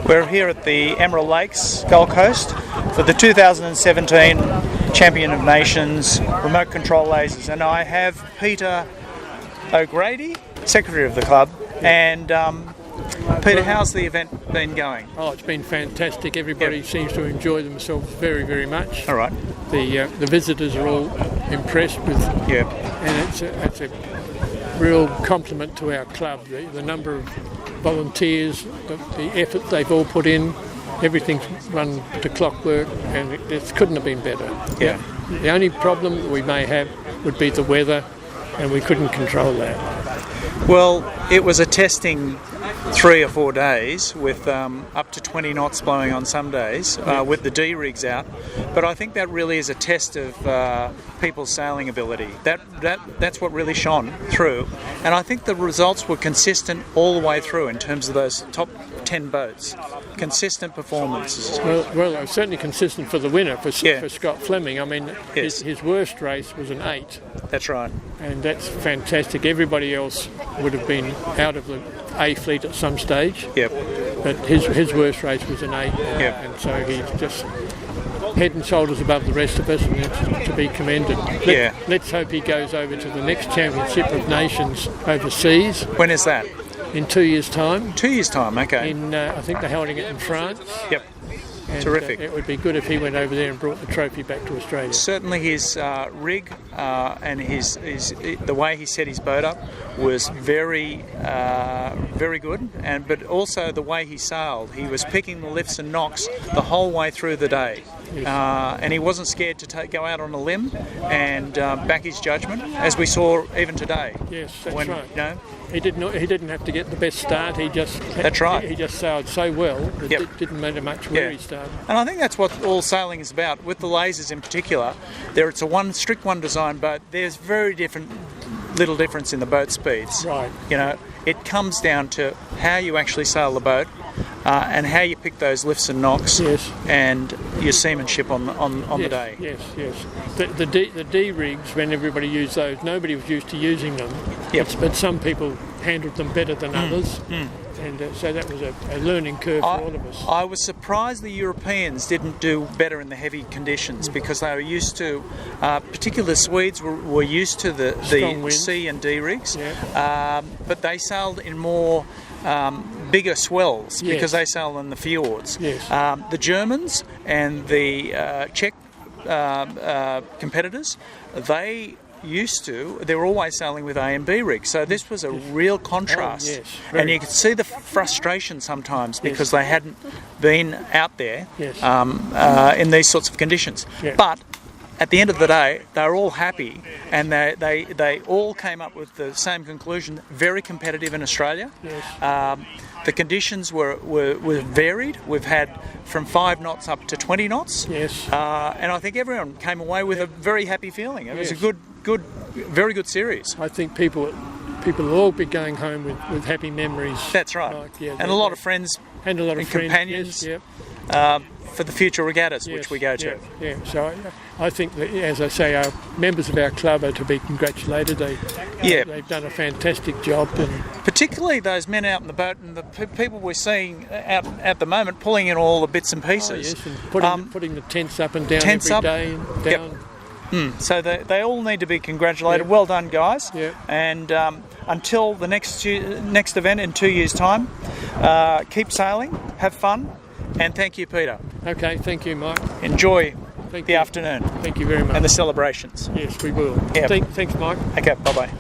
We're here at the Emerald Lakes, Gold Coast, for the 2017 Champion of Nations Remote Control Lasers. And I have Peter O'Grady, Secretary of the club. And Peter, how's the event been going? Oh, it's been fantastic. Everybody seems to enjoy themselves very, very much. All right. The visitors are all impressed with, and it's a real compliment to our club. The number of volunteers, the effort they've all put in, everything's run to clockwork, and it couldn't have been better. Yeah. The only problem that we may have would be the weather, and we couldn't control that. Well, it was a testing 3 or 4 days with up to 20 knots blowing on some days with the D rigs out. But I think that really is a test of people's sailing ability. That's what really shone through. And I think the results were consistent all the way through in terms of those top 10 boats. Consistent performances. Well, it was certainly consistent for the winner, for Scott Fleming. I mean, his worst race was an 8. That's right. And that's fantastic. Everybody else would have been out of the A fleet at some stage. Yep. But his worst race was an 8. Yep. And so he's just head and shoulders above the rest of us, and it's to be commended. Let's hope he goes over to the next Championship of Nations overseas. When is that? In 2 years' time. 2 years' time, okay. I think they're holding it in France. Yep. And, terrific. It would be good if he went over there and brought the trophy back to Australia. Certainly his rig and his the way he set his boat up was very good, but also the way he sailed. He was picking the lifts and knocks the whole way through the day. Yes. And he wasn't scared to go out on a limb and back his judgment, as we saw even today. Yes, that's right. You know, he didn't have to get the best start. He just He just sailed so well that it didn't matter much where he started. And I think that's what all sailing is about. With the lasers in particular, it's a strict one design boat. There's very little difference in the boat speeds. Right. You know, it comes down to how you actually sail the boat and how you pick those lifts and knocks and your seamanship on the day. Yes. The D rigs, when everybody used those, nobody was used to using them. Yep. But some people handled them better than others. And so that was a learning curve for all of us. I was surprised the Europeans didn't do better in the heavy conditions because they were used to, particularly the Swedes were used to the C and D rigs, but they sailed in more bigger swells because they sailed in the fjords. Yes. The Germans and the Czech competitors, they were always sailing with A and B rigs, so this was a real contrast. And you could see the frustration sometimes because they hadn't been out there in these sorts of conditions. But at the end of the day, they were all happy, and they all came up with the same conclusion: very competitive in Australia. The conditions were varied. We've had from 5 knots up to 20 knots. And I think everyone came away with a very happy feeling. It was a very good series. I think people will all be going home with happy memories. That's right. And a lot of friends and companions for the future regattas, which we go to. So I think that, as I say, our members of our club are to be congratulated. They've done a fantastic job. And particularly those men out in the boat and the people we're seeing out at the moment pulling in all the bits and pieces. And putting the tents up and down every day. And down. So they all need to be congratulated. Well done, guys. And until the next event in 2 years' time, keep sailing, have fun, and thank you, Peter. Okay, thank you, Mike. Enjoy the afternoon. Thank you very much. And the celebrations. Yes, we will. Thanks, Mike. Okay, bye-bye.